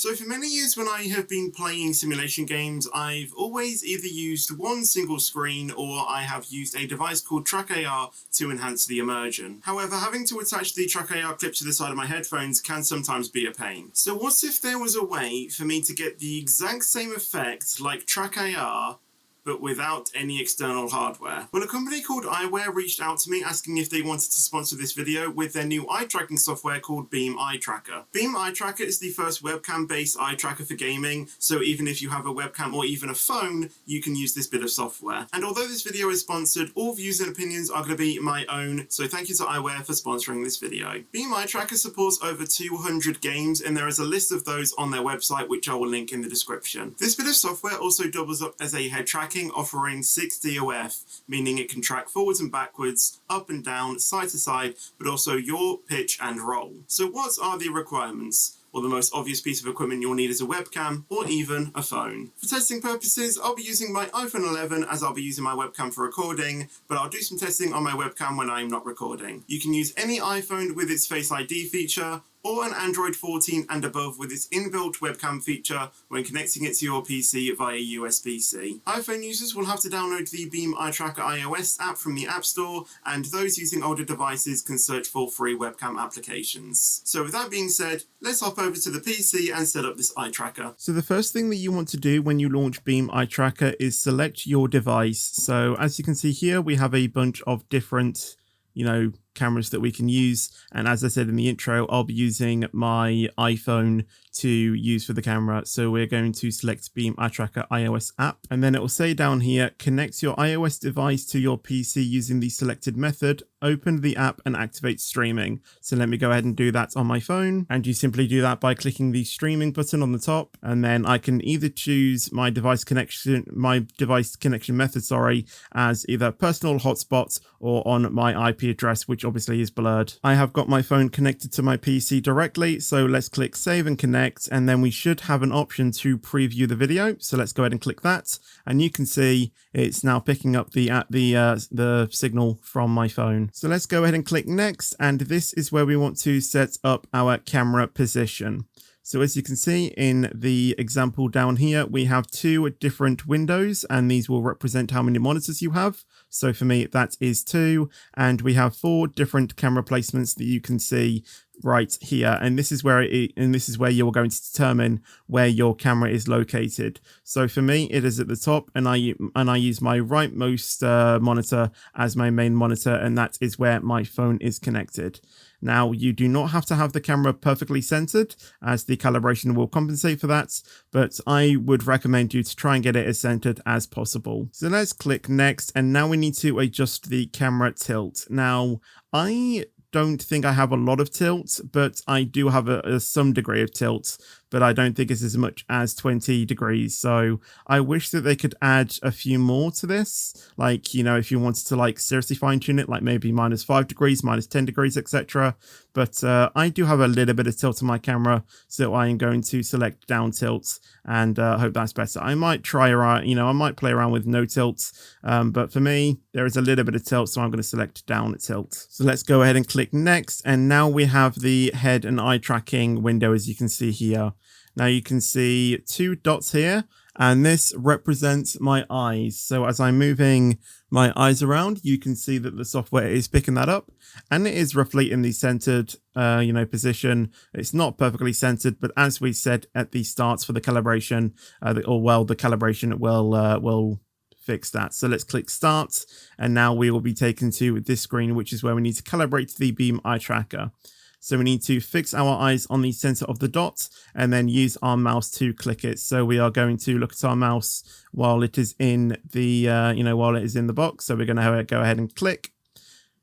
So for many years when I have been playing simulation games, I've always either used one single screen or I have used a device called Track AR to enhance the immersion. However, having to attach the Track AR clip to the side of my headphones can sometimes be a pain. So what if there was a way for me to get the exact same effect like Track AR, but without any external hardware? Well, a company called Eyewear reached out to me asking if they wanted to sponsor this video with their new eye tracking software called Beam Eye Tracker. Beam Eye Tracker is the first webcam-based eye tracker for gaming, so even if you have a webcam or even a phone, you can use this bit of software. And although this video is sponsored, all views and opinions are going to be my own, so thank you to Eyewear for sponsoring this video. Beam Eye Tracker supports over 200 games, and there is a list of those on their website, which I will link in the description. This bit of software also doubles up as a head tracking, offering 6 DOF, meaning it can track forwards and backwards, up and down, side to side, but also yaw, pitch and roll. So what are the requirements? Well, the most obvious piece of equipment you'll need is a webcam or even a phone. For testing purposes, I'll be using my iPhone 11 as I'll be using my webcam for recording, but I'll do some testing on my webcam when I'm not recording. You can use any iPhone with its Face ID feature, or an Android 14 and above with its inbuilt webcam feature when connecting it to your PC via USB-C. iPhone users will have to download the Beam Eye Tracker iOS app from the App Store, and those using older devices can search for free webcam applications. So with that being said, let's hop over to the PC and set up this eye tracker. So the first thing that you want to do when you launch Beam Eye Tracker is select your device. So as you can see here, we have a bunch of different cameras that we can use, and as I said in the intro, I'll be using my iPhone to use for the camera. So we're going to select Beam Eye Tracker iOS app, and then it will say down here, connect your iOS device to your PC using the selected method, open the app and activate streaming. So let me go ahead and do that on my phone, and you simply do that by clicking the streaming button on the top, and then I can either choose my device connection method, as either personal hotspot or on my IP address, which obviously is blurred. I have got my phone connected to my PC directly, so let's click save and connect, and then we should have an option to preview the video. So let's go ahead and click that, and you can see it's now picking up the signal from my phone. So let's go ahead and click next, and this is where we want to set up our camera position. So as you can see in the example down here, we have 2 different windows, and these will represent how many monitors you have. So for me, that is 2, and we have 4 different camera placements that you can see right here, and this is where you're going to determine where your camera is located. So for me, it is at the top, and I use my rightmost monitor as my main monitor, and that is where my phone is connected. Now, you do not have to have the camera perfectly centered, as the calibration will compensate for that, but I would recommend you to try and get it as centered as possible. So let's click next, and now we need to adjust the camera tilt. Now, I don't think I have a lot of tilt, but I do have some degree of tilt, but I don't think it's as much as 20 degrees. So I wish that they could add a few more to this. Like, if you wanted to seriously fine tune it, like maybe -5 degrees, -10 degrees, etc. But I do have a little bit of tilt on my camera, so I am going to select down tilt, and hope that's better. I might try around, I might play around with no tilt, but for me, there is a little bit of tilt, so I'm going to select down tilt. So let's go ahead and click next, and now we have the head and eye tracking window, as you can see here. Now you can see 2 dots here, and this represents my eyes. So as I'm moving my eyes around, you can see that the software is picking that up, and it is roughly in the centered, position. It's not perfectly centered, but as we said at the start for the calibration, the calibration will fix that. So let's click start, and now we will be taken to this screen, which is where we need to calibrate the Beam Eye Tracker. So we need to fix our eyes on the center of the dot, and then use our mouse to click it. So we are going to look at our mouse while it is in the, while it is in the box. So we're going to go ahead and click.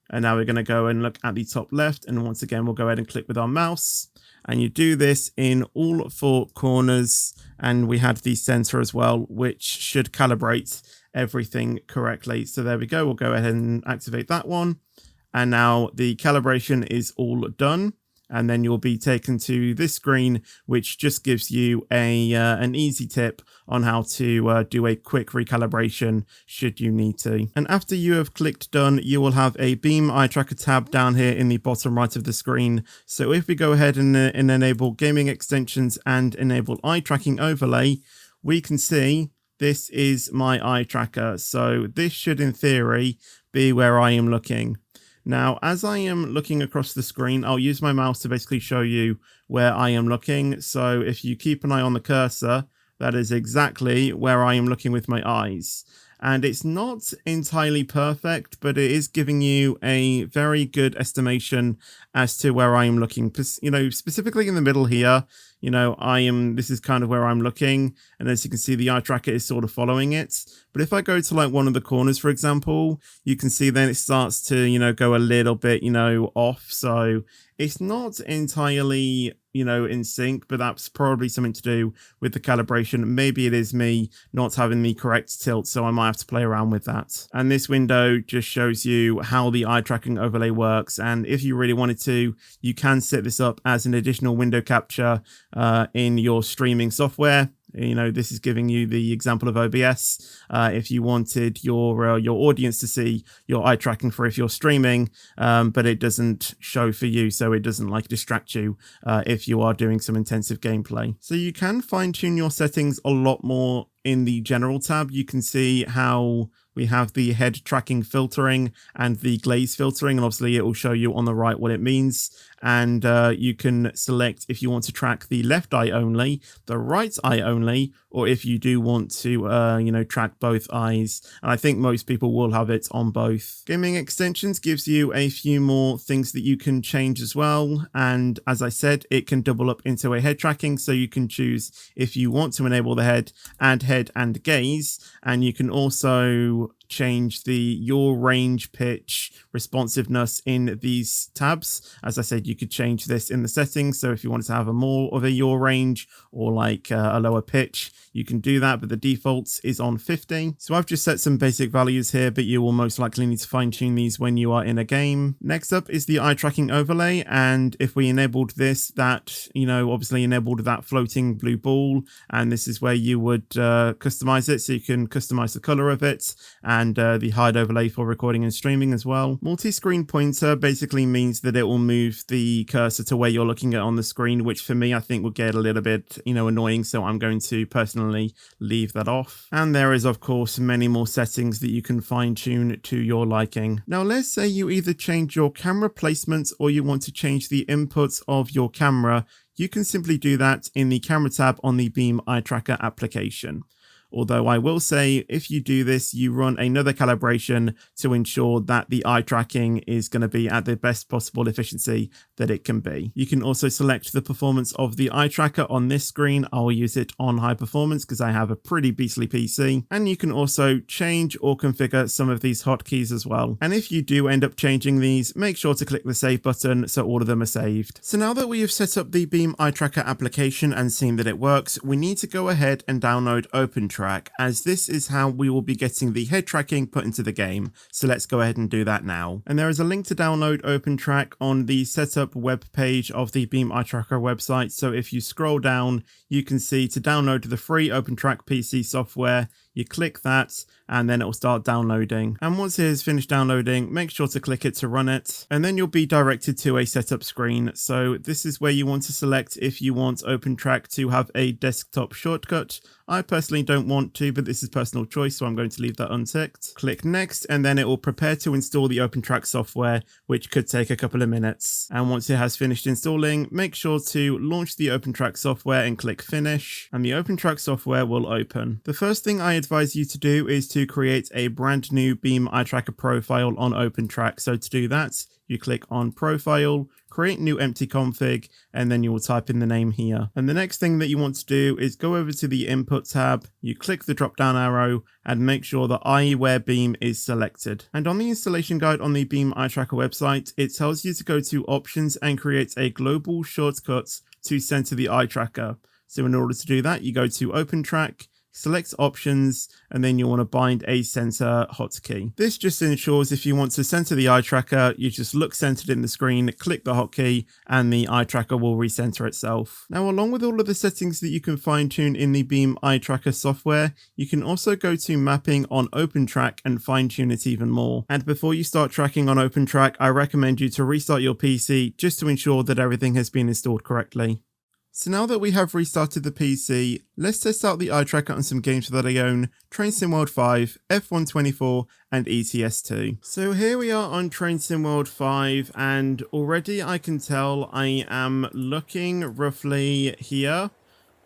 And now we're going to go and look at the top left. And once again, we'll go ahead and click with our mouse. And you do this in all 4 corners. And we had the center as well, which should calibrate everything correctly. So there we go. We'll go ahead and activate that one. And now the calibration is all done. and then you'll be taken to this screen, which just gives you an easy tip on how to do a quick recalibration should you need to. And after you have clicked done, you will have a Beam Eye Tracker tab down here in the bottom right of the screen. So if we go ahead and enable gaming extensions and enable eye tracking overlay, we can see this is my eye tracker. So this should in theory be where I am looking. Now, as I am looking across the screen, I'll use my mouse to basically show you where I am looking. So if you keep an eye on the cursor, that is exactly where I am looking with my eyes. And it's not entirely perfect, but it is giving you a very good estimation as to where I am looking. You know, specifically in the middle here, you know, this is kind of where I'm looking. And as you can see, the eye tracker is sort of following it. But if I go to like one of the corners, for example, you can see then it starts to, you know, go a little bit, you know, off. So it's not entirely, you know, in sync, but that's probably something to do with the calibration. Maybe it is me not having the correct tilt, so I might have to play around with that. And this window just shows you how the eye tracking overlay works. And if you really wanted to, you can set this up as an additional window capture in your streaming software. You know, this is giving you the example of OBS. If you wanted your audience to see your eye tracking for if you're streaming, but it doesn't show for you, so it doesn't like distract you if you are doing some intensive gameplay. So you can fine tune your settings a lot more in the general tab. You can see how we have the head tracking filtering and the glaze filtering, and obviously it will show you on the right what it means. And you can select if you want to track the left eye only, the right eye only, or if you do want to, you know, track both eyes. And I think most people will have it on both. Gaming extensions gives you a few more things that you can change as well. And as I said, it can double up into a head tracking. So you can choose if you want to enable the head and gaze. And you can also change the yaw range, pitch, responsiveness in these tabs. As I said, you could change this in the settings. So if you wanted to have a more of a yaw range or like a lower pitch, you can do that, but the default is on 50. So I've just set some basic values here, but you will most likely need to fine tune these when you are in a game. Next up is the eye tracking overlay. And if we enabled this, that, you know, obviously enabled that floating blue ball. And this is where you would customize it. So you can customize the color of it and the hide overlay for recording and streaming as well. Multi-screen pointer basically means that it will move the cursor to where you're looking at on the screen, which for me, I think will get a little bit, you know, annoying. So I'm going to personally leave that off. And there is, of course, many more settings that you can fine tune to your liking. Now, let's say you either change your camera placement or you want to change the input of your camera. You can simply do that in the camera tab on the Beam Eye Tracker application. Although I will say, if you do this, you run another calibration to ensure that the eye tracking is going to be at the best possible efficiency that it can be. You can also select the performance of the eye tracker on this screen. I'll use it on high performance because I have a pretty beastly PC. And you can also change or configure some of these hotkeys as well. And if you do end up changing these, make sure to click the save button so all of them are saved. So now that we have set up the Beam Eye Tracker application and seen that it works, we need to go ahead and download OpenTrack, as this is how we will be getting the head tracking put into the game. So let's go ahead and do that now. And there is a link to download OpenTrack on the setup web page of the Beam Eye Tracker website. So if you scroll down, you can see to download the free OpenTrack PC software. You click that and then it will start downloading. And once it has finished downloading, make sure to click it to run it. And then you'll be directed to a setup screen. So this is where you want to select if you want OpenTrack to have a desktop shortcut. I personally don't want to, but this is personal choice, so I'm going to leave that unticked. Click next, and then it will prepare to install the OpenTrack software, which could take a couple of minutes. And once it has finished installing, make sure to launch the OpenTrack software and click finish, and the OpenTrack software will open. The first thing I advise you to do is to create a brand new Beam Eye Tracker profile on OpenTrack. So to do that, you click on Profile, create new empty config, and then you will type in the name here. And the next thing that you want to do is go over to the Input tab, you click the drop down arrow, and make sure that eyewear Beam is selected. And on the installation guide on the Beam Eye Tracker website, it tells you to go to Options and create a global shortcut to center the eye tracker. So in order to do that, you go to OpenTrack, select options, and then you want to bind a center hotkey. This just ensures if you want to center the eye tracker, you just look centered in the screen, click the hotkey, and the eye tracker will recenter itself. Now, along with all of the settings that you can fine tune in the Beam eye tracker software, you can also go to mapping on OpenTrack and fine tune it even more. And before you start tracking on OpenTrack, I recommend you to restart your PC just to ensure that everything has been installed correctly. So now that we have restarted the PC, let's test out the eye tracker on some games that I own: Train Sim World 5, F124, and ETS2. So here we are on Train Sim World 5, and already I can tell I am looking roughly here.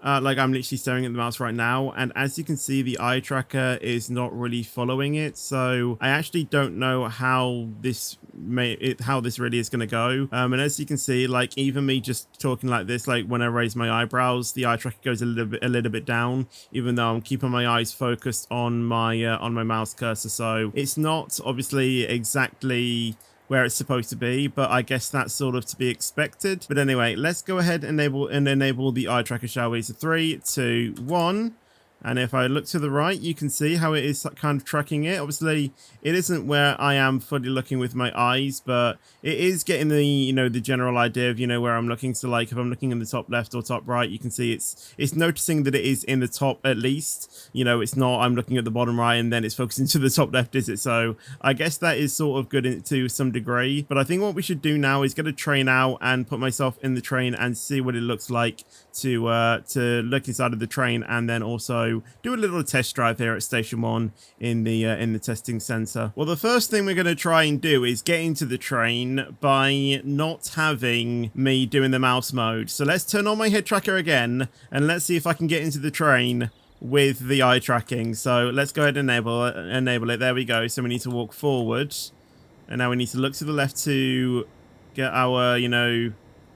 Like I'm literally staring at the mouse right now, and as you can see, the eye tracker is not really following it. So I actually don't know how this really is going to go. And as you can see, like even me just talking like this, like when I raise my eyebrows, the eye tracker goes a little bit down, even though I'm keeping my eyes focused on my mouse cursor. So it's not obviously exactly where it's supposed to be, but I guess that's sort of to be expected. But anyway, let's go ahead and enable the eye tracker, shall we? So 3, 2, 1. And if I look to the right, you can see how it is kind of tracking it. Obviously, it isn't where I am fully looking with my eyes, but it is getting the, the general idea of, where I'm looking. So like if I'm looking in the top left or top right, you can see it's noticing that it is in the top at least. It's not I'm looking at the bottom right and then it's focusing to the top left, is it? So I guess that is sort of good to some degree. But I think what we should do now is get a train out and put myself in the train and see what it looks like to look inside of the train, and then also do a little test drive here at Station 1 in the testing center. Well, the first thing we're going to try and do is get into the train by not having me doing the mouse mode. So let's turn on my head tracker again, and let's see if I can get into the train with the eye tracking. So let's go ahead and enable it. There we go. So we need to walk forward, and now we need to look to the left to get our,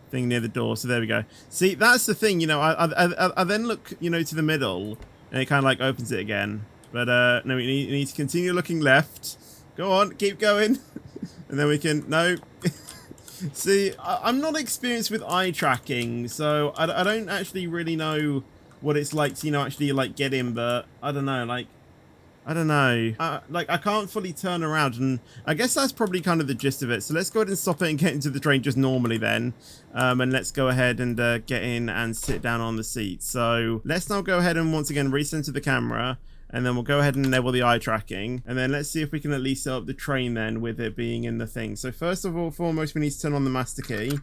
thing near the door. So there we go. See, that's the thing, I then look, to the middle, and it kind of like opens it again. But no, we need to continue looking left. Go on, keep going. And then we can, no. See, I'm not experienced with eye tracking, so I don't actually really know what it's like to, actually like get in, but I don't know, like, I don't know. Like, I can't fully turn around, and I guess that's probably kind of the gist of it. So let's go ahead and stop it and get into the train just normally then. And let's go ahead and get in and sit down on the seat. So let's now go ahead and once again recenter the camera, and then we'll go ahead and enable the eye tracking. And then let's see if we can at least set up the train then with it being in the thing. So first of all, foremost, we need to turn on the master key.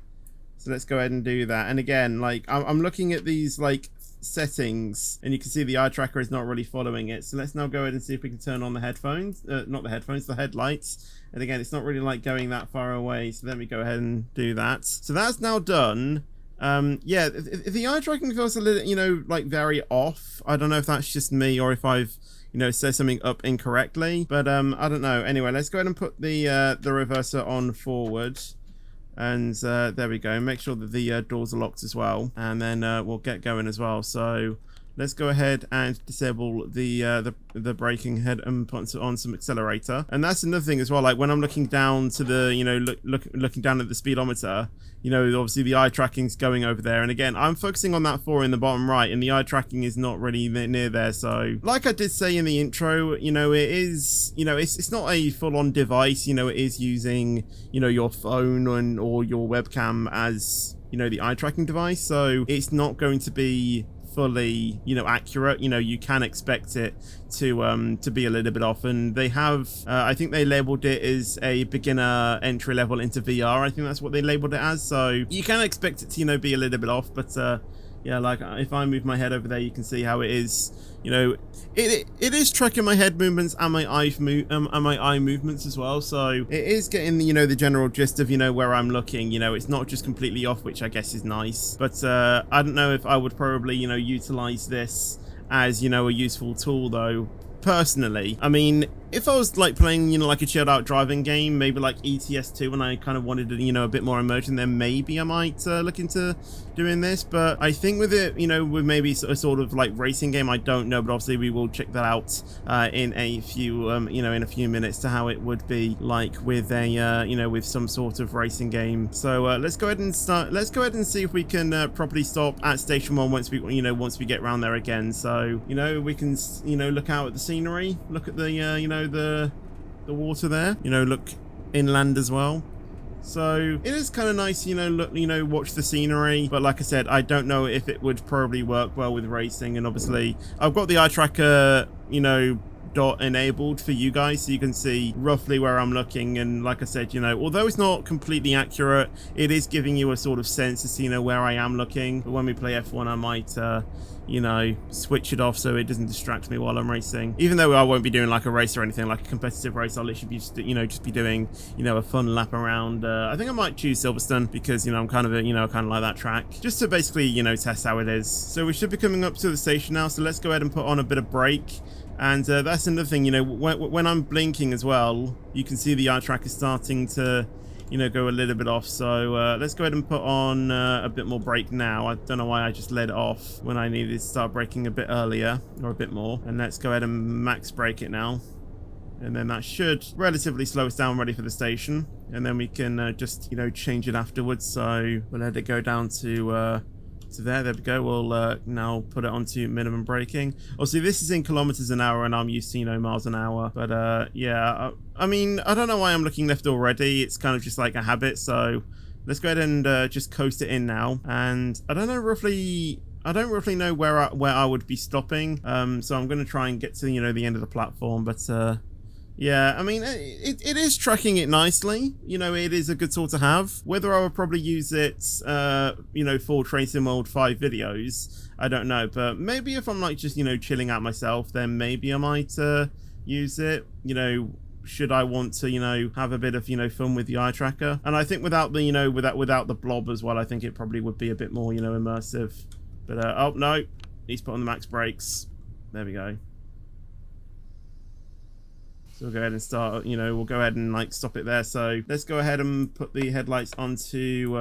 So let's go ahead and do that. And again, like I'm looking at these like settings, and you can see the eye tracker is not really following it. So let's now go ahead and see if we can turn on the headphones, not the headphones, the headlights. And again, it's not really like going that far away, so let me go ahead and do that. So that's now done. Yeah, the eye tracking feels a little, like very off. I don't know if that's just me or if I've set something up incorrectly, but I don't know. Anyway, let's go ahead and put the reverser on forward. And there we go. Make sure that the doors are locked as well, and then we'll get going as well. So let's go ahead and disable the braking head and put on some accelerator. And that's another thing as well. Like when I'm looking down to the looking down at the speedometer, obviously the eye tracking's going over there. And again, I'm focusing on that 4 in the bottom right, and the eye tracking is not really near there. So like I did say in the intro, it is, it's not a full-on device. It is using, your phone or your webcam as, the eye tracking device. So it's not going to be fully accurate. You can expect it to be a little bit off, and they have I think they labeled it as a beginner entry level into VR. I think that's what they labeled it as, so you can expect it to be a little bit off. But yeah, like if I move my head over there, you can see how it is, it is tracking my head movements and my eye movements as well. So it is getting the general gist of where I'm looking. It's not just completely off, which I guess is nice. But I don't know if I would probably utilize this as a useful tool though. Personally, I mean, if I was like playing, you know, like a chilled out driving game, maybe like ETS2, and I kind of wanted, you know, a bit more immersion, then maybe I might look into doing this. But I think with it, you know, with maybe a sort of like racing game, I don't know, but obviously we will check that out in a few, you know, in a few minutes, to how it would be like with a, you know, with some sort of racing game. So let's go ahead and start. Let's go ahead and see if we can properly stop at station 1 once we, you know, once we get around there again. So, you know, we can, you know, look out at the scenery, look at the, you know, the water there, you know, look inland as well. So it is kind of nice, you know, look, you know, watch the scenery. But like I said, I don't know if it would probably work well with racing. And obviously I've got the eye tracker, you know, dot enabled for you guys, so you can see roughly where I'm looking. And like I said, you know, although it's not completely accurate, it is giving you a sort of sense to see, you know, where I am looking. But when we play F1, I might you know, switch it off so it doesn't distract me while I'm racing. Even though I won't be doing like a race or anything, like a competitive race, I'll literally be just, you know, just be doing, you know, a fun lap around. I think I might choose Silverstone because, you know, I'm kind of, you know, kind of like that track, just to basically, you know, test how it is. So we should be coming up to the station now, so let's go ahead and put on a bit of brake. And that's another thing, you know, when I'm blinking as well, you can see the eye tracker starting to, you know, go a little bit off. So let's go ahead and put on a bit more brake now. I don't know why I just let it off when I needed to start braking a bit earlier, or a bit more. And let's go ahead and max brake it now. And then that should relatively slow us down, ready for the station. And then we can just, you know, change it afterwards. So we'll let it go down to there we go. We'll now put it onto minimum braking. Obviously this is in kilometers an hour and I'm used to, you know, miles an hour, but yeah, I mean, I don't know why I'm looking left already. It's kind of just like a habit. So let's go ahead and just coast it in now. And I don't roughly know where I would be stopping, so I'm going to try and get to, you know, the end of the platform. But yeah, I mean, it is tracking it nicely. You know, it is a good tool to have. Whether I would probably use it, you know, for Tracing Mode 5 videos, I don't know. But maybe if I'm like just, you know, chilling out myself, then maybe I might use it. You know, should I want to, you know, have a bit of, you know, fun with the eye tracker. And I think without the, you know, without the blob as well, I think it probably would be a bit more, you know, immersive. But oh no, he's put on the max brakes. There we go. So we'll go ahead and start, you know, we'll go ahead and like stop it there. So let's go ahead and put the headlights onto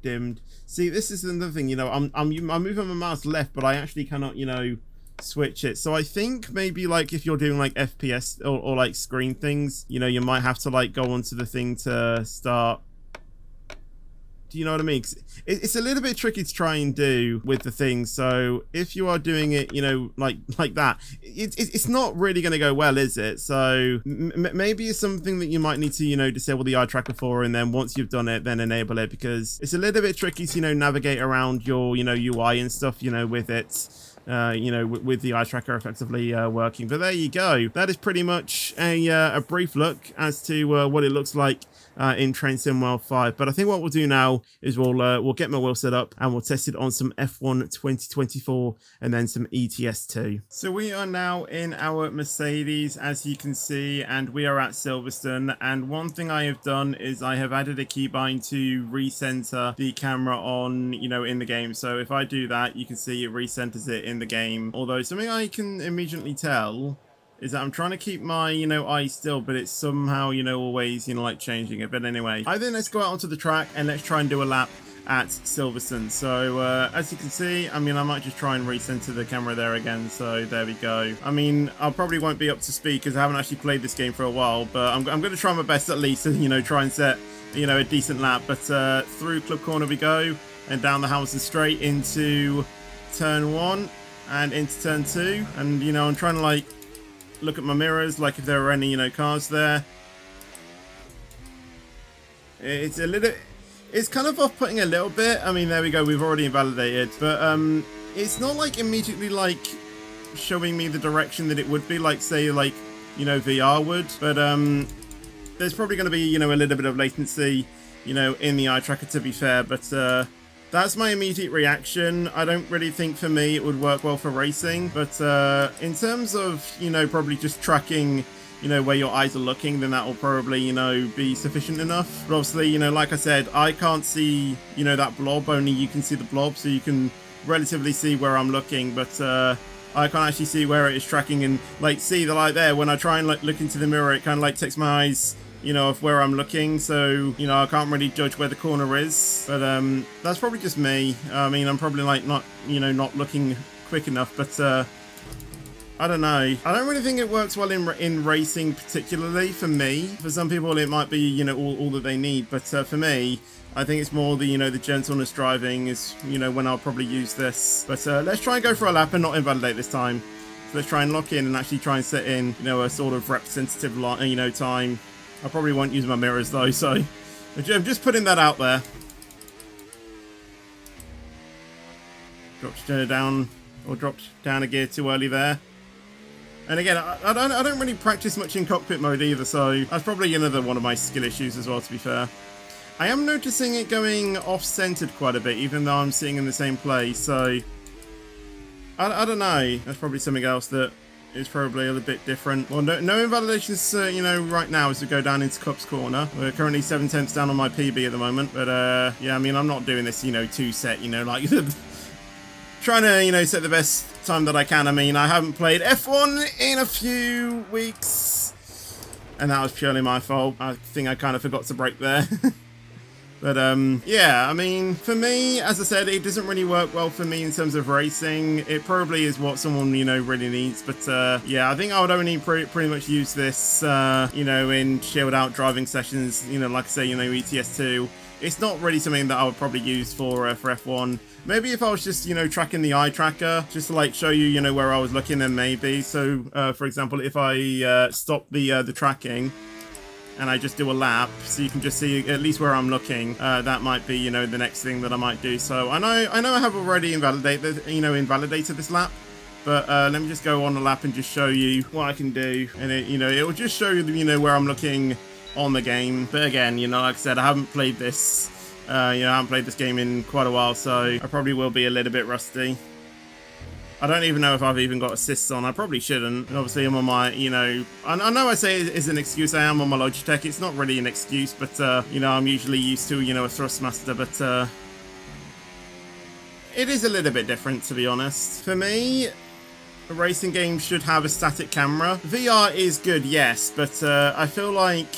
dimmed. See, this is another thing, you know, I'm moving my mouse left, but I actually cannot, you know, switch it. So I think maybe like if you're doing like FPS or like screen things, you know, you might have to like go onto the thing to start. Do you know what I mean? 'Cause it's a little bit tricky to try and do with the thing. So if you are doing it, you know, like that, it's not really going to go well, is it? So maybe it's something that you might need to, you know, disable the eye tracker for, and then once you've done it, then enable it, because it's a little bit tricky to, you know, navigate around your, you know, UI and stuff, you know, with it. You know, with the eye tracker effectively working. But there you go. That is pretty much a brief look as to what it looks like in Train Sim World 5. But I think what we'll do now is we'll get my wheel set up and we'll test it on some F1 2024 and then some ETS2. So we are now in our Mercedes, as you can see, and we are at Silverstone. And one thing I have done is I have added a keybind to recenter the camera on, you know, in the game. So if I do that, you can see it recenters it in the game. Although something I can immediately tell is that I'm trying to keep my, you know, eye still, but it's somehow, you know, always, you know, like changing it. But anyway, I think let's go out onto the track and let's try and do a lap at Silverstone. So as you can see, I mean, I might just try and recenter the camera there again. So there we go. I mean, I probably won't be up to speed because I haven't actually played this game for a while, but I'm going to try my best at least to, you know, try and set, you know, a decent lap. But through Club Corner we go, and down the Hamilton straight into turn 1 and into turn 2. And, you know, I'm trying to like look at my mirrors, like if there are any, you know, cars there. It's a little, it's kind of off-putting a little bit. I mean, there we go, we've already invalidated, but it's not like immediately like showing me the direction that it would be, like say like, you know, VR would. But there's probably going to be, you know, a little bit of latency, you know, in the eye tracker, to be fair. But that's my immediate reaction. I don't really think for me it would work well for racing, but in terms of, you know, probably just tracking, you know, where your eyes are looking, then that will probably, you know, be sufficient enough. But obviously, you know, like I said, I can't see, you know, that blob, only you can see the blob, so you can relatively see where I'm looking. But I can't actually see where it is tracking, and like see the light there. When I try and like look into the mirror, it kind of like takes my eyes, you know, of where I'm looking. So, you know, I can't really judge where the corner is. But that's probably just me. I mean, I'm probably like not, you know, not looking quick enough. But I don't know. I don't really think it works well in racing, particularly for me. For some people, it might be, you know, all that they need. But for me, I think it's more the, you know, the gentleness driving is, you know, when I'll probably use this. But let's try and go for a lap and not invalidate this time. So let's try and lock in and actually try and set in, you know, a sort of representative, you know, time. I probably won't use my mirrors though, so I'm just putting that out there. Dropped down, or dropped down a gear too early there. And again, I don't really practice much in cockpit mode either, so that's probably another one of my skill issues as well, to be fair. I am noticing it going off-centered quite a bit, even though I'm sitting in the same place, so I don't know. That's probably something else that is probably a little bit different. Well, no invalidations, you know, right now as we go down into Cup's corner. We're currently 7/10 down on my PB at the moment, but yeah, I mean, I'm not doing this, you know, two set, you know, like trying to, you know, set the best time that I can. I mean, I haven't played F1 in a few weeks, and that was purely my fault. I think I kind of forgot to brake there. But yeah, I mean, for me, as I said, it doesn't really work well for me in terms of racing. It probably is what someone, you know, really needs. But yeah, I think I would only pretty much use this, you know, in chilled out driving sessions. You know, like I say, you know, ETS2. It's not really something that I would probably use for F1. Maybe if I was just, you know, tracking the eye tracker, just to like show you, you know, where I was looking, then maybe. So, for example, if I stop the tracking and I just do a lap, so you can just see at least where I'm looking, that might be, you know, the next thing that I might do. So I know I have already invalidated this lap, but let me just go on the lap and just show you what I can do, and it, you know, it will just show you, you know, where I'm looking on the game. But again, you know, like I said, I haven't played this, you know, I haven't played this game in quite a while, so I probably will be a little bit rusty. I don't even know if I've even got assists on. I probably shouldn't. And obviously, I'm on my, you know, I know I say it is an excuse. I am on my Logitech. It's not really an excuse, but, you know, I'm usually used to, you know, a Thrustmaster, but it is a little bit different, to be honest. For me, a racing game should have a static camera. VR is good, yes, but I feel like,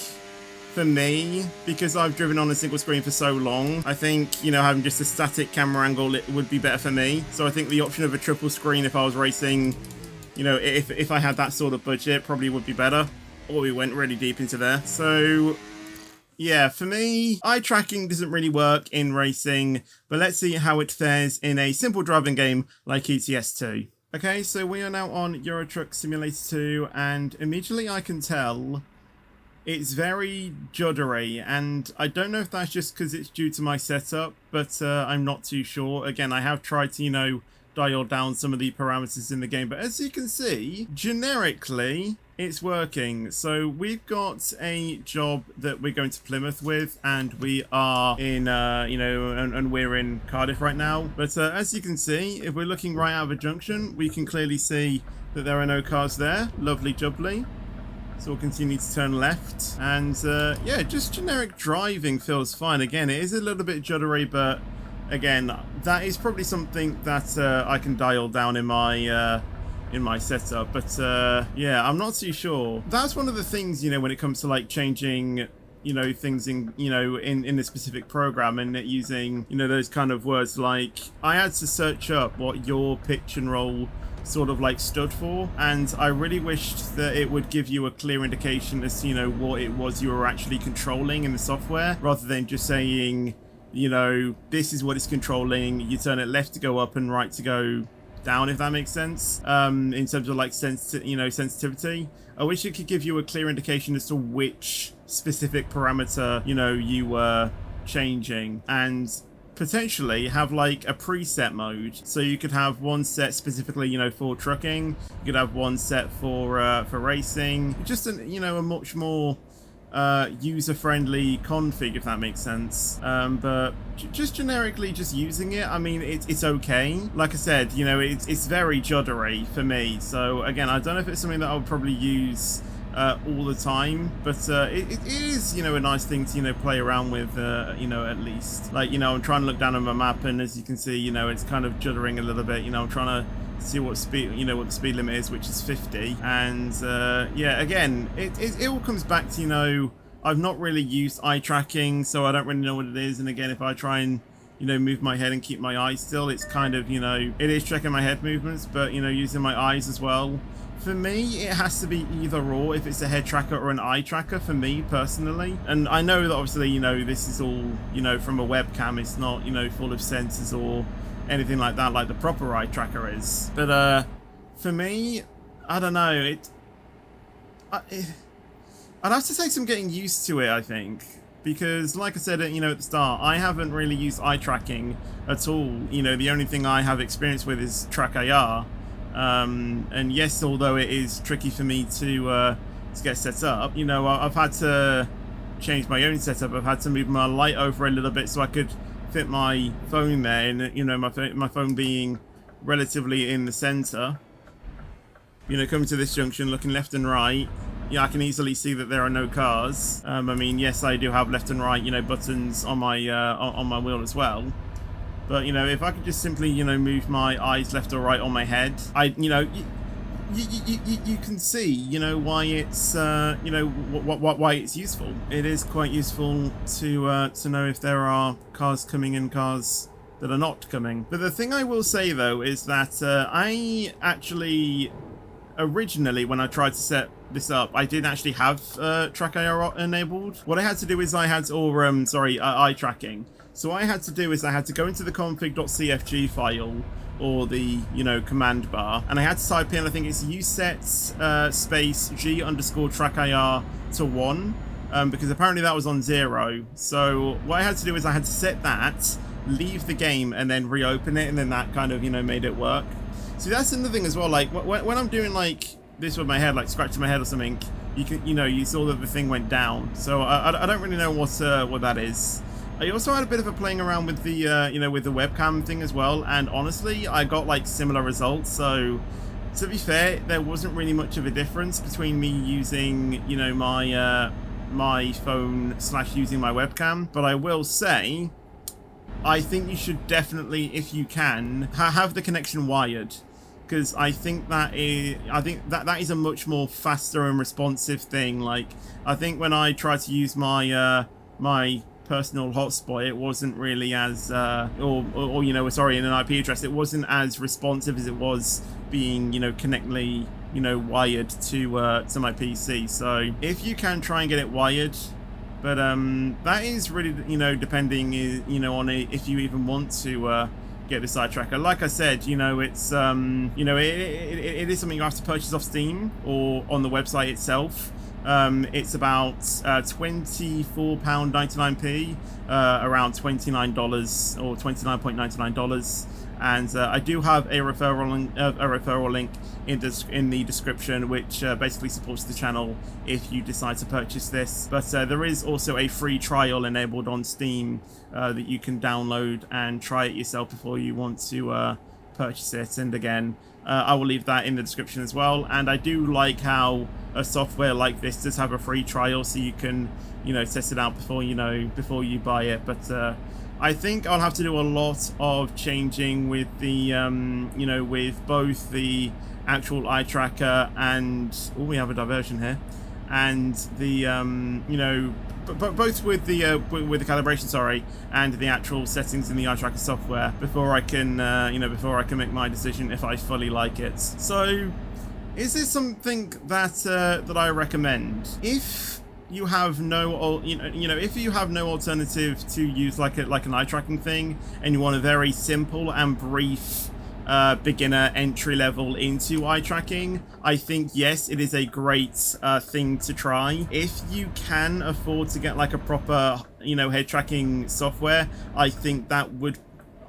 for me, because I've driven on a single screen for so long, I think, you know, having just a static camera angle, it would be better for me. So I think the option of a triple screen if I was racing, you know, if I had that sort of budget, probably would be better. Or we went really deep into there. So yeah, for me, eye tracking doesn't really work in racing, but let's see how it fares in a simple driving game like ETS2. Okay, so we are now on Euro Truck Simulator 2, and immediately I can tell it's very juddery, and I don't know if that's just because it's due to my setup, but I'm not too sure. Again, I have tried to, you know, dial down some of the parameters in the game, but as you can see, generically, it's working. So we've got a job that we're going to Plymouth with, and we are in, you know, and we're in Cardiff right now. But as you can see, if we're looking right out of a junction, we can clearly see that there are no cars there. Lovely jubbly. So we'll continue to turn left, and yeah, just generic driving feels fine. Again, it is a little bit juddery, but again, that is probably something that I can dial down in my setup. But yeah, I'm not too sure. That's one of the things, you know, when it comes to like changing, you know, things in, you know, in a specific program, and using, you know, those kind of words. Like, I had to search up what your pitch and roll sort of like stood for, and I really wished that it would give you a clear indication as to, you know, what it was you were actually controlling in the software, rather than just saying, you know, this is what it's controlling, you turn it left to go up and right to go down, if that makes sense. In terms of like sensitivity, I wish it could give you a clear indication as to which specific parameter, you know, you were changing, and potentially have like a preset mode. So you could have one set specifically, you know, for trucking. You could have one set for racing. Just a, you know, a much more user-friendly config, if that makes sense. But just generically, just using it, I mean, it's okay. Like I said, you know, it's very juddery for me. So again, I don't know if it's something that I would probably use all the time, but it is, you know, a nice thing to, you know, play around with, you know, at least. Like, you know, I'm trying to look down on my map, and as you can see, you know, it's kind of juddering a little bit. You know, I'm trying to see what speed, what the speed limit is, which is 50. And yeah, again, it all comes back to, I've not really used eye tracking, so I don't really know what it is. And again, if I try and move my head and keep my eyes still, it's kind of, it is tracking my head movements, but using my eyes as well. For me, it has to be either or, if it's a head tracker or an eye tracker, for me personally. And I know that obviously, this is all, from a webcam. It's not, full of sensors or anything like that, like the proper eye tracker is. But for me, I don't know. I'd have to take some getting used to it, I think. Because, like I said, at the start, I haven't really used eye tracking at all. The only thing I have experience with is Track AR. And yes, although it is tricky for me to get set up, I've had to change my own setup. I've had to move my light over a little bit so I could fit my phone there, and my phone being relatively in the center. Coming to this junction, looking left and right, yeah, I can easily see that there are no cars. I mean, yes, I do have left and right, buttons on my wheel as well. But, if I could just simply, move my eyes left or right on my head, you can see, why it's, why it's useful. It is quite useful to know if there are cars coming and cars that are not coming. But the thing I will say, though, is that I actually, originally, when I tried to set this up, I didn't actually have Track AR enabled. What I had to do is eye tracking. So what I had to do is I had to go into the config.cfg file, or the, command bar, and I had to type in, I think it's uset space g_trackar to 1, because apparently that was on 0. So what I had to do is I had to set that, leave the game, and then reopen it, and then that kind of, made it work. So that's another thing as well, like, when I'm doing, like, this with my head, like scratching my head or something, you can, you saw that the thing went down. So I don't really know what that is. I also had a bit of a playing around with the, with the webcam thing as well, and honestly, I got, like, similar results. So, to be fair, there wasn't really much of a difference between me using, my phone / using my webcam. But I will say, I think you should definitely, if you can, have the connection wired. Because I think that is a much more faster and responsive thing. Like, I think when I tried to use my my personal hotspot, it wasn't really as in an IP address, it wasn't as responsive as it was being connectly wired to my PC. So if you can, try and get it wired. But that is really depending on if you even want to get this eye tracker. Like I said, it's it is something you have to purchase off Steam or on the website itself. It's about £24.99p, around $29 or $29.99. And I do have a referral link in the description, which basically supports the channel if you decide to purchase this. But there is also a free trial enabled on Steam that you can download and try it yourself before you want to purchase it. And again, I will leave that in the description as well. And I do like how a software like this does have a free trial, so you can test it out before you buy it. But I think I'll have to do a lot of changing with the with both the actual eye tracker and we have a diversion here, and the both with the calibration, and the actual settings in the eye tracker software before I can make my decision if I fully like it. So, is this something that I recommend? If you have no, if you have no alternative to use like an eye tracking thing, and you want a very simple and brief beginner entry level into eye tracking, I think yes, it is a great thing to try. If you can afford to get like a proper head tracking software, I think that would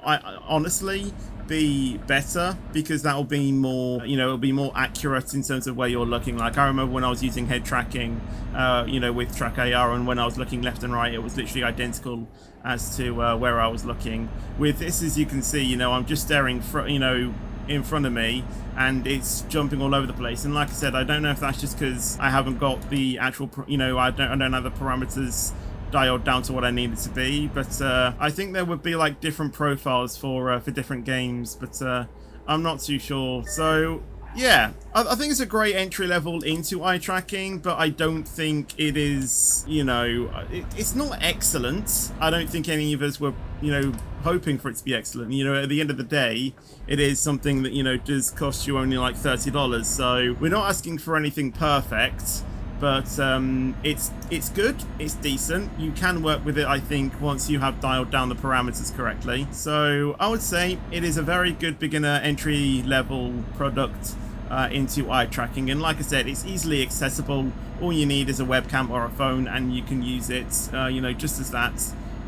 honestly be better, because that will be more it'll be more accurate in terms of where you're looking. Like, I remember when I was using head tracking with Track AR, and when I was looking left and right, it was literally identical as to where I was looking. With this, as you can see, I'm just staring in front of me, and it's jumping all over the place. And like I said, I don't know if that's just because I haven't got the actual I don't have the parameters dialed down to what I need it to be. But I think there would be like different profiles for different games. But I'm not too sure. So yeah, I think it's a great entry level into eye tracking, but I don't think it is, you know, it's not excellent. I don't think any of us were, you know, hoping for it to be excellent. You know, at the end of the day, it is something that, you know, does cost you only like $30. So we're not asking for anything perfect, but it's good, it's decent. You can work with it, I think, once you have dialed down the parameters correctly. So I would say it is a very good beginner entry level product into eye tracking, and like I said, it's easily accessible. All you need is a webcam or a phone and you can use it, you know, just as that.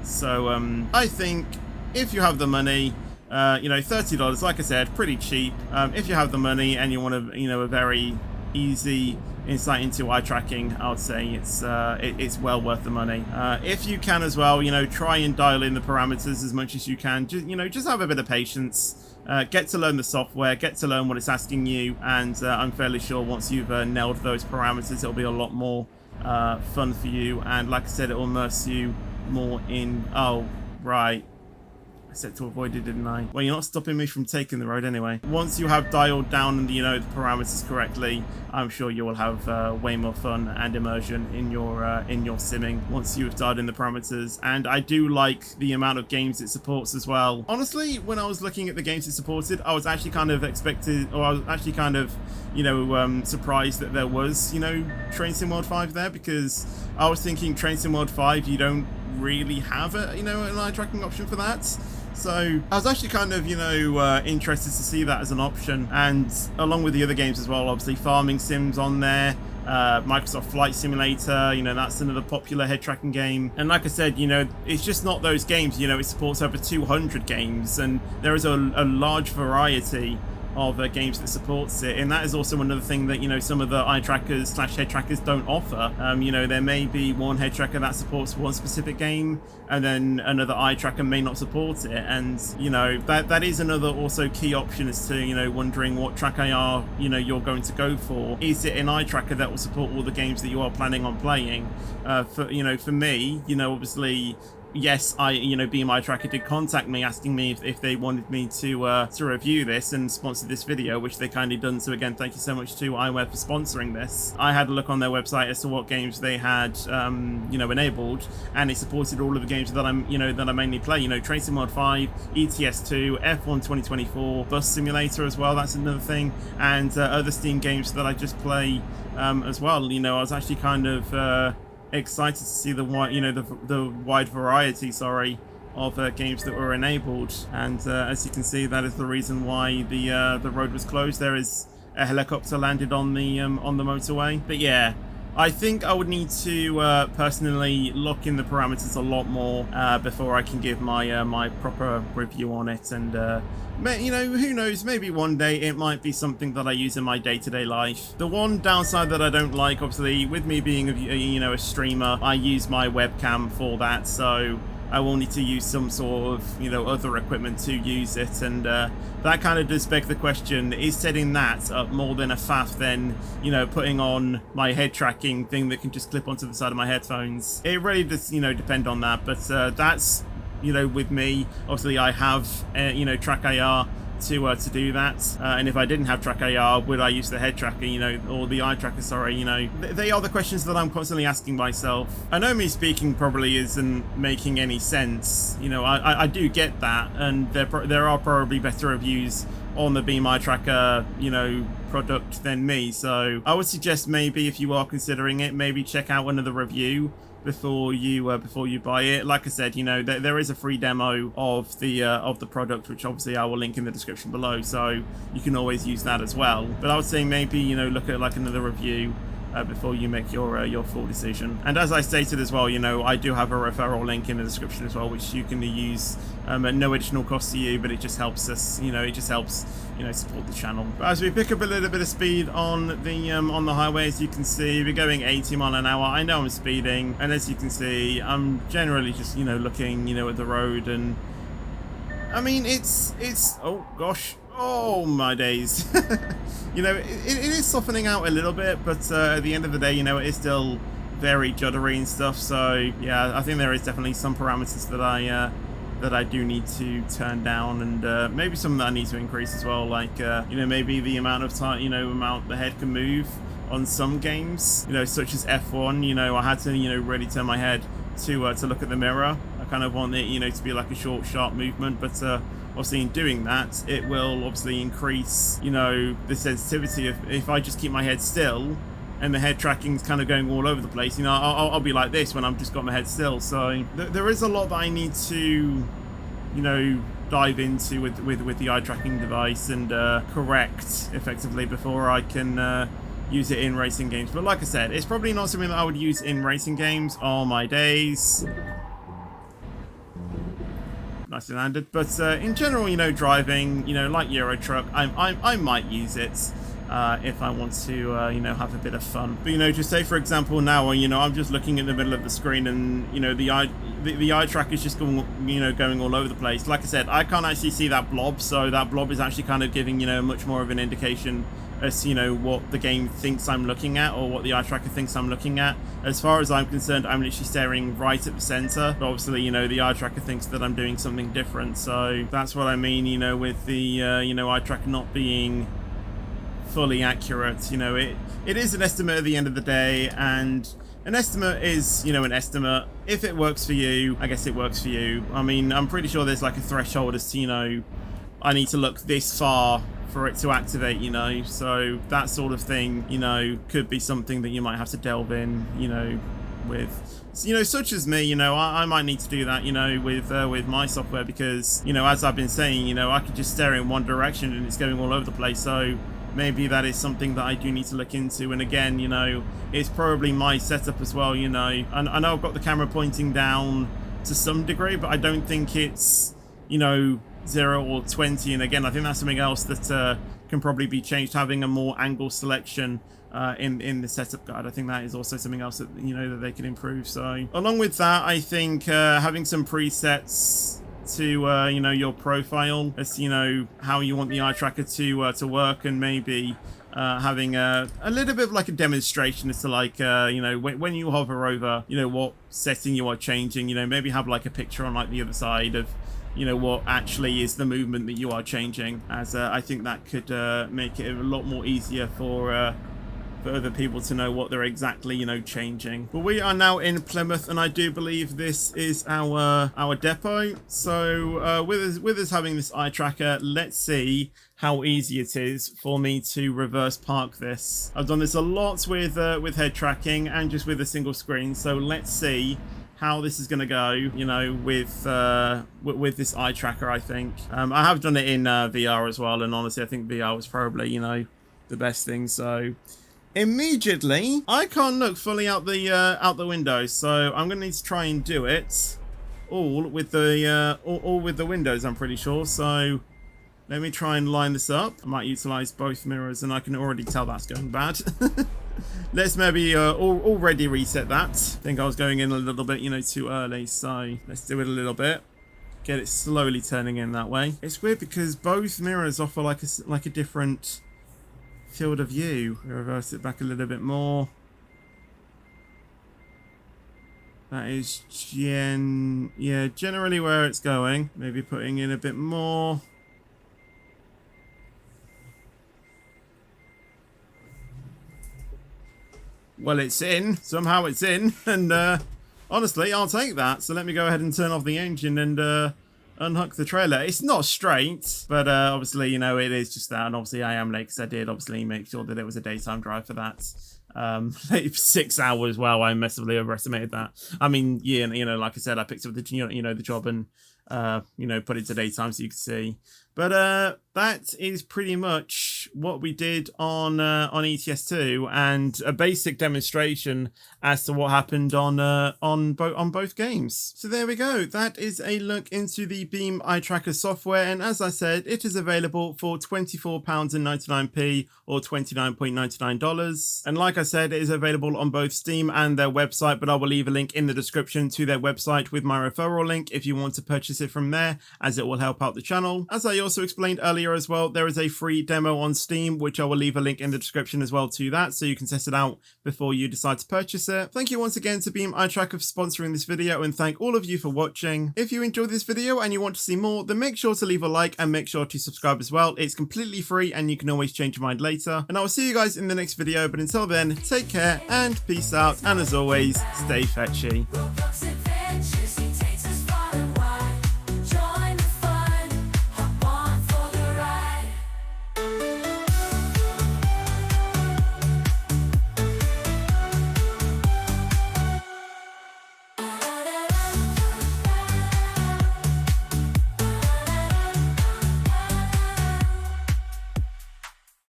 So I think if you have the money, you know, $30, like I said, pretty cheap. If you have the money and you want to, you know, a very easy insight into eye tracking, I would say it's well worth the money. If you can as well, you know, try and dial in the parameters as much as you can. Just, you know, just have a bit of patience. Get to learn the software, get to learn what it's asking you, and I'm fairly sure once you've nailed those parameters, it'll be a lot more fun for you. And like I said, it will immerse you more in... Oh, right. I said to avoid it, didn't I? Well, you're not stopping me from taking the road anyway. Once you have dialed down, you know, the parameters correctly, I'm sure you will have way more fun and immersion in your simming once you've dialed in the parameters. And I do like the amount of games it supports as well. Honestly, when I was looking at the games it supported, I was actually kind of you know, surprised that there was, you know, Train Sim World 5 there, because I was thinking Train Sim World 5, you don't really have a, you know, an eye tracking option for that. So I was actually kind of, you know, interested to see that as an option, and along with the other games as well. Obviously Farming Sim's on there, Microsoft Flight Simulator, you know, that's another popular head tracking game. And like I said, you know, it's just not those games. You know, it supports over 200 games, and there is a large variety of games that supports it. And that is also another thing that, you know, some of the eye trackers / head trackers don't offer. You know, there may be one head tracker that supports one specific game, and then another eye tracker may not support it. And, you know, that is another also key option as to, you know, wondering what track AR, you know, you're going to go for. Is it an eye tracker that will support all the games that you are planning on playing? For, you know, for me, you know, obviously, yes, you know, Be My Tracker did contact me asking me if they wanted me to review this and sponsor this video, which they kindly done. So again, thank you so much to iWare for sponsoring this. I had a look on their website as to what games they had, you know, enabled, and it supported all of the games that I mainly play. You know, Train Sim World 5, ETS2, F1 2024, Bus Simulator as well. That's another thing, and other Steam games that I just play as well. You know, I was actually kind of excited to see the wide, you know, the wide variety, of games that were enabled. And as you can see, that is the reason why the road was closed. There is a helicopter landed on the motorway. But yeah, I think I would need to personally look in the parameters a lot more before I can give my my proper review on it. And you know, who knows, maybe one day it might be something that I use in my day-to-day life. The one downside that I don't like, obviously, with me being a streamer, I use my webcam for that, so I will need to use some sort of, you know, other equipment to use it. And that kind of does beg the question, is setting that up more than a faff than, you know, putting on my head tracking thing that can just clip onto the side of my headphones? It really does, you know, depend on that. But that's, you know, with me, obviously I have, you know, Track AR to do that. And if I didn't have Track AR, would I use the head tracker, you know, or the eye tracker, sorry, you know? They are the questions that I'm constantly asking myself. I know me speaking probably isn't making any sense. You know, I do get that, and there are probably better reviews on the Be My Tracker, you know, product than me. So I would suggest maybe if you are considering it, maybe check out another review before you buy it. Like I said, you know, there is a free demo of the product, which obviously I will link in the description below, so you can always use that as well. But I would say maybe, you know, look at like another review before you make your full decision. And as I stated as well, you know, I do have a referral link in the description as well, which you can use at no additional cost to you, but it just helps us, you know, it just helps, you know, support the channel. But as we pick up a little bit of speed on the highway, as you can see, we're going 80 miles an hour. I know I'm speeding, and as you can see, I'm generally just, you know, looking, you know, at the road. And I mean, it's oh gosh, oh my days. You know, it is softening out a little bit, but at the end of the day, you know, it is still very juddery and stuff. So yeah, I think there is definitely some parameters that I that I do need to turn down, and maybe some that I need to increase as well, like maybe the amount of time, amount the head can move on some games, such as F1. I had to really turn my head to look at the mirror. I kind of want it to be like a short, sharp movement, but obviously in doing that, it will obviously increase the sensitivity. If I just keep my head still and the head tracking's kind of going all over the place, I'll be like this when I've just got my head still. So there is a lot that I need to dive into with the eye tracking device and correct effectively before I can use it in racing games. But like I said, it's probably not something that I would use in racing games. Oh my days. Nicely landed. But in general, driving, like Euro Truck, I might use it if I want to, have a bit of fun. But just say for example now, I'm just looking in the middle of the screen, and the eye track is just going, going all over the place. Like I said, I can't actually see that blob, so that blob is actually kind of giving, much more of an indication as what the game thinks I'm looking at, or what the eye tracker thinks I'm looking at. As far as I'm concerned, I'm literally staring right at the center, but obviously the eye tracker thinks that I'm doing something different. So that's what I mean with the eye tracker not being fully accurate. It is an estimate at the end of the day, and an estimate is an estimate. If it works for you, I guess it works for you. I mean, I'm pretty sure there's like a threshold as to I need to look this far for it to activate, so that sort of thing, could be something that you might have to delve in, with, such as me, I might need to do that, with my software, because, as I've been saying, I could just stare in one direction and it's going all over the place. So maybe that is something that I do need to look into. And again, it's probably my setup as well, and I know I've got the camera pointing down to some degree, but I don't think it's, 0 or 20. And again, I think that's something else that can probably be changed, having a more angle selection in the setup guide. I think that is also something else that that they can improve. So along with that, I think having some presets to your profile as how you want the eye tracker to work, and maybe having a little bit of like a demonstration as to like when you hover over what setting you are changing, maybe have like a picture on like the other side of what actually is the movement that you are changing, as I think that could make it a lot more easier for other people to know what they're exactly changing. But we are now in Plymouth, and I do believe this is our depot. So with us having this eye tracker, let's see how easy it is for me to reverse park this. I've done this a lot with head tracking and just with a single screen, so let's see how this is going to go, with this eye tracker. I think I have done it in VR as well, and honestly I think VR was probably the best thing. So immediately I can't look fully out the window, so I'm gonna need to try and do it all with the windows, I'm pretty sure. So let me try and line this up. I might utilize both mirrors, and I can already tell that's going bad. Let's maybe already reset that. I think I was going in a little bit too early, so let's do it a little bit, get it slowly turning in that way. It's weird because both mirrors offer like a different field of view. Reverse it back a little bit more. That is generally where it's going. Maybe putting in a bit more. Well, it's in. Somehow it's in, and honestly, I'll take that. So let me go ahead and turn off the engine and unhook the trailer. It's not straight, but obviously, it is just that. And obviously, I am late because I did obviously make sure that it was a daytime drive for that. 6 hours. Wow, I massively overestimated that. I mean, yeah, like I said, I picked up the the job and put it to daytime so you could see. But that is pretty much what we did on ETS2, and a basic demonstration as to what happened on both games. So there we go. That is a look into the Beam eye tracker software, and as I said, it is available for £24.99p or $29.99. And like I said, it is available on both Steam and their website, but I will leave a link in the description to their website with my referral link if you want to purchase it from there, as it will help out the channel. As I also also explained earlier as well, there is a free demo on Steam, which I will leave a link in the description as well to that, so you can test it out before you decide to purchase it. Thank you once again to Beam Eye Tracker for sponsoring this video, and thank all of you for watching. If you enjoyed this video and you want to see more, then make sure to leave a like and make sure to subscribe as well. It's completely free and you can always change your mind later. And I will see you guys in the next video, but until then, take care and peace out, and as always, stay fetchy.